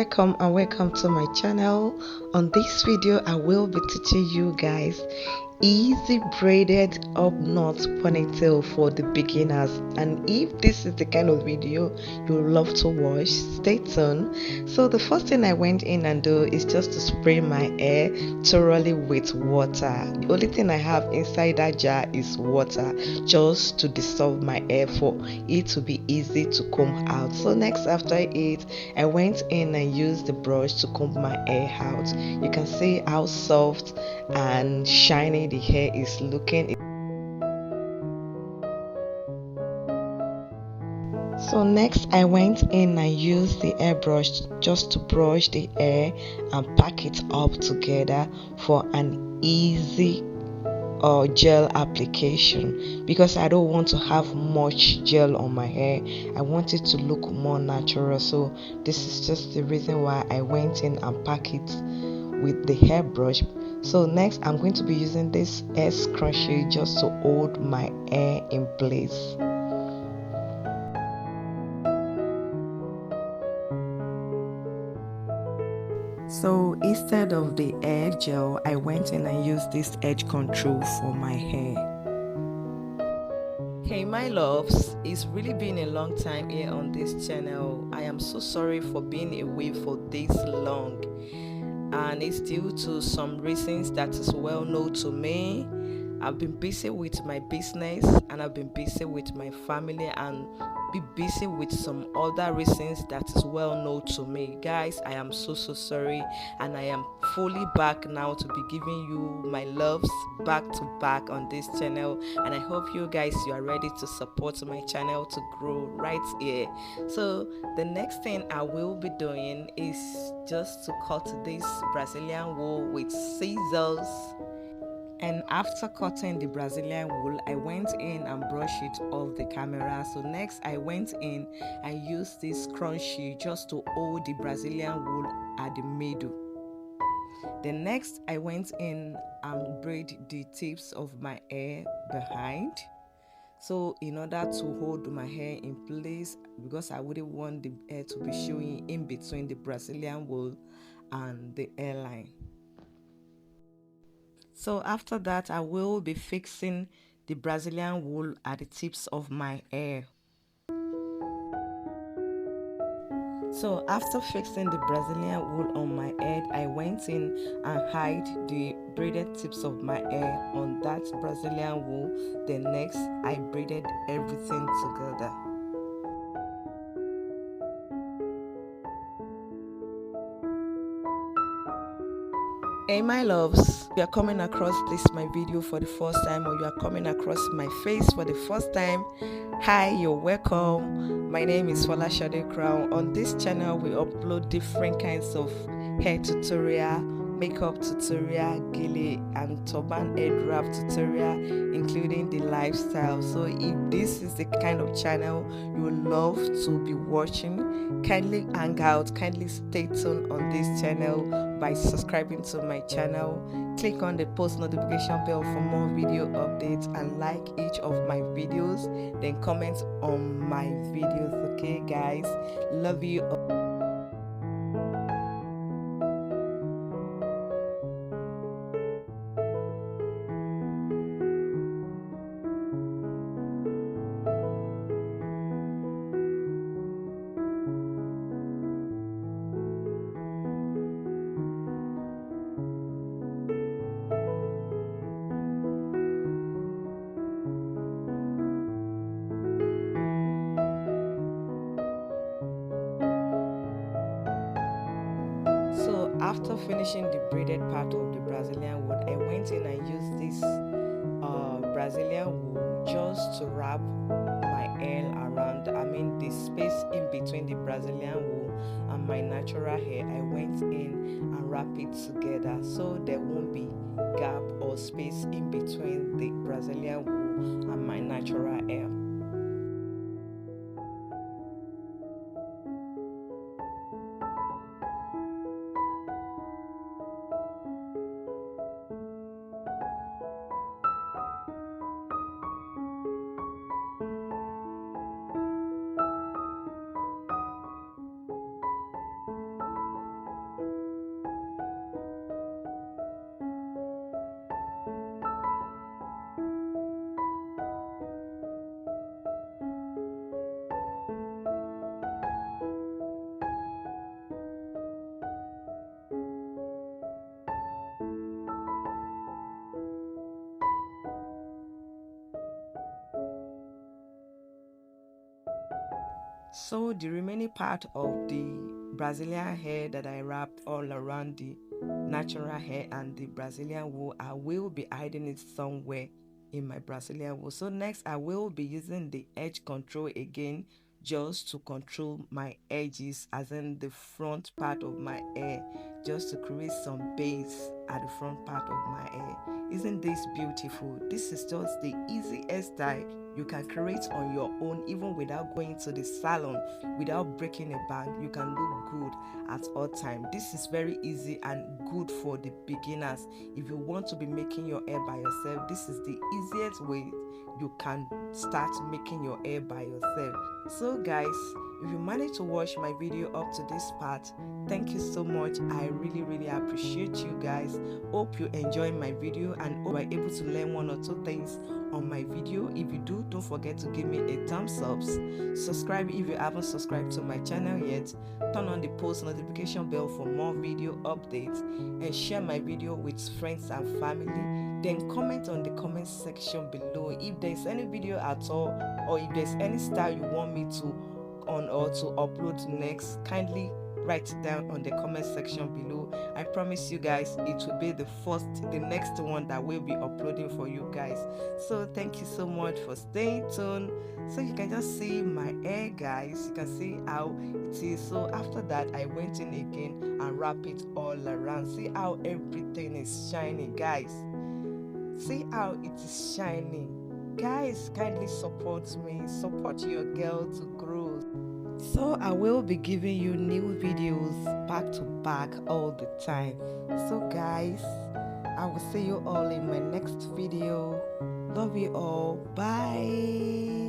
welcome and welcome to my channel. On this video I will be teaching you guys easy braided up knot ponytail for the beginners, and if this is the kind of video you love to watch, stay tuned. So the first thing I went in and do is just to spray my hair thoroughly with water. The only thing I have inside that jar is water, just to dissolve my hair for it to be easy to comb out. So next, after it, I went in and used the brush to comb my hair out. You can see how soft and shiny the hair is looking. So next I went in and used the airbrush just to brush the hair and pack it up together for an easy gel application, because I don't want to have much gel on my hair. I want it to look more natural. So this is just the reason why I went in and pack it with the hairbrush. So next I'm going to be using this hair scrunchie just to hold my hair in place. So instead of the hair gel, I went in and used this edge control for my hair. Hey my loves, it's really been a long time here on this channel. I am so sorry for being away for this long, and it's due to some reasons that is well known to me. I've been busy with my business, and I've been busy with my family, and be busy with some other reasons that is well known to me. Guys, I am so sorry, and I am fully back now to be giving you my loves back to back on this channel, and I hope you guys, you are ready to support my channel to grow right here. So the next thing I will be doing is just to cut this Brazilian wool with scissors. And after cutting the Brazilian wool, I went in and brushed it off the camera. So next I went in and used this scrunchie just to hold the Brazilian wool at the middle. Then next I went in and braid the tips of my hair behind. So in order to hold my hair in place, because I wouldn't want the hair to be showing in between the Brazilian wool and the hairline. So after that, I will be fixing the Brazilian wool at the tips of my hair. So after fixing the Brazilian wool on my head, I went in and hid the braided tips of my hair on that Brazilian wool. Then next, I braided everything together. Hey my loves, you are coming across this my video for the first time, or you are coming across my face for the first time, hi, you're welcome. My name is Folasade Crown. On this channel we upload different kinds of hair tutorial, makeup tutorial, gele and turban head wrap tutorial, including the lifestyle. So if this is the kind of channel you would love to be watching, kindly hang out, kindly stay tuned on this channel by subscribing to my channel. Click on the post notification bell for more video updates, and like each of my videos, then comment on my videos. Okay guys, love you. So after finishing the braided part of the Brazilian wool, I went in and used this Brazilian wool just to wrap my hair around, the space in between the Brazilian wool and my natural hair. I went in and wrap it together so there won't be gap or space in between the Brazilian wool and my natural hair. So the remaining part of the Brazilian hair that I wrapped all around the natural hair and the Brazilian wool, I will be hiding it somewhere in my Brazilian wool. So next I will be using the edge control again, just to control my edges, as in the front part of my hair, just to create some base at the front part of my hair. Isn't this beautiful? This is just the easy hairstyle you can create on your own, even without going to the salon, without breaking a bank. You can look good at all time. This is very easy and good for the beginners. If you want to be making your hair by yourself, this is the easiest way you can start making your hair by yourself. So guys, if you manage to watch my video up to this part, thank you so much. I really appreciate you guys. Hope you enjoy my video and hope you are able to learn one or two things on my video. If you do, don't forget to give me a thumbs up. Subscribe if you haven't subscribed to my channel yet. Turn on the post notification bell for more video updates, and share my video with friends and family. Then comment on the comment section below if there's any video at all, or if there's any style you want me to upload next. Kindly write it down on the comment section below. I promise you guys it will be the next one that will be uploading for you guys. So thank you so much for staying tuned. So you can just see my hair, guys. You can see how it is. So after that, I went in again and wrap it all around. See how everything is shining, guys. See how it is shining. Guys, kindly support me, support your girl to grow. So I will be giving you new videos back to back all the time. So guys, I will see you all in my next video. Love you all. Bye.